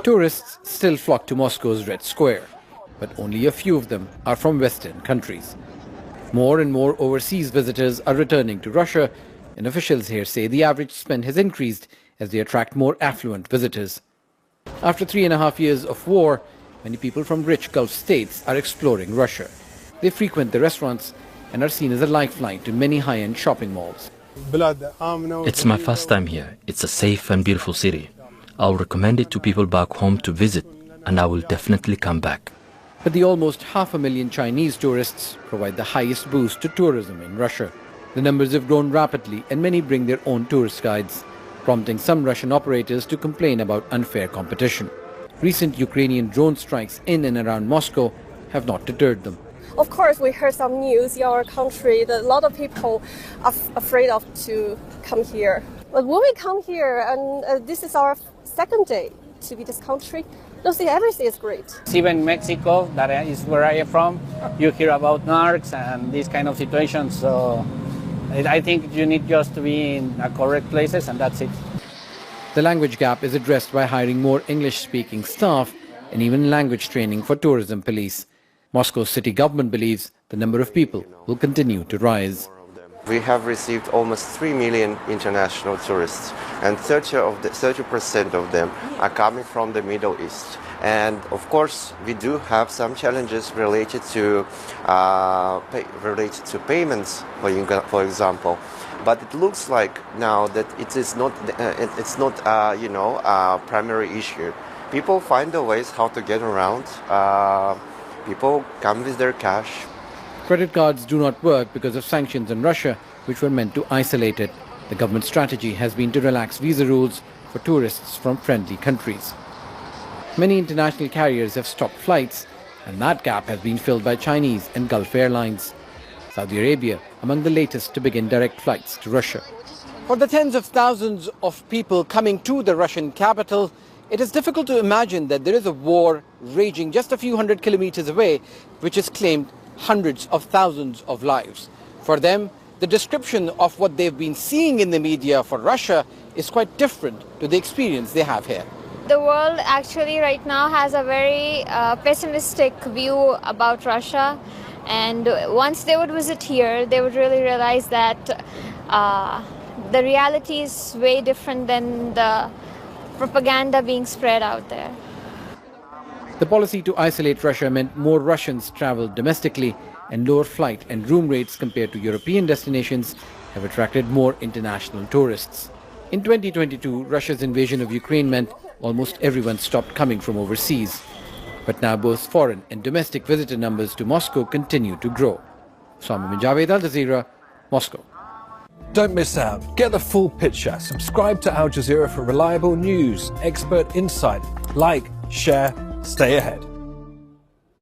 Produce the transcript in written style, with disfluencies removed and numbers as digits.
Tourists still flock to Moscow's Red Square, but only a few of them are from Western countries. More and more overseas visitors are returning to Russia, and officials here say the average spend has increased as they attract more affluent visitors. After 3.5 years of war, many people from rich Gulf states are exploring Russia. They frequent the restaurants and are seen as a lifeline to many high-end shopping malls. It's my first time here. It's a safe and beautiful city. I'll recommend it to people back home to visit, and I will definitely come back. But the almost 500,000 Chinese tourists provide the highest boost to tourism in Russia. The numbers have grown rapidly, and many bring their own tourist guides, prompting some Russian operators to complain about unfair competition. Recent Ukrainian drone strikes in and around Moscow have not deterred them. Of course, we heard some news in our country that a lot of people are afraid of to come here. But when we come here, and this is our second day to be this country, I see everything is great. Even Mexico, that is where I am from, you hear about narcs and these kind of situations. So I think you need just to be in the correct places, and that's it. The language gap is addressed by hiring more English-speaking staff and even language training for tourism police. Moscow's city government believes the number of people will continue to rise. We have received almost 3 million international tourists, and 30% of them are coming from the Middle East. And of course, we do have some challenges related to payments, for example. But it looks like now that it's not a primary issue. People find the ways how to get around. People come with their cash. Credit cards do not work because of sanctions on Russia, which were meant to isolate it. The government strategy has been to relax visa rules for tourists from friendly countries. Many international carriers have stopped flights, and that gap has been filled by Chinese and Gulf airlines. Saudi Arabia among the latest to begin direct flights to Russia. For the tens of thousands of people coming to the Russian capital, it is difficult to imagine that there is a war raging just a few hundred kilometers away, which has claimed hundreds of thousands of lives. For them, the description of what they've been seeing in the media for Russia is quite different to the experience they have here. The world actually right now has a very pessimistic view about Russia, and once they would visit here, they would really realize that the reality is way different than the propaganda being spread out there. The policy to isolate Russia meant more Russians traveled domestically, and lower flight and room rates compared to European destinations have attracted more international tourists. In 2022, Russia's invasion of Ukraine meant almost everyone stopped coming from overseas. But now both foreign and domestic visitor numbers to Moscow continue to grow. Swami Javed, Al Jazeera, Moscow. Don't miss out. Get the full picture. Subscribe to Al Jazeera for reliable news, expert insight. Like, share, stay ahead.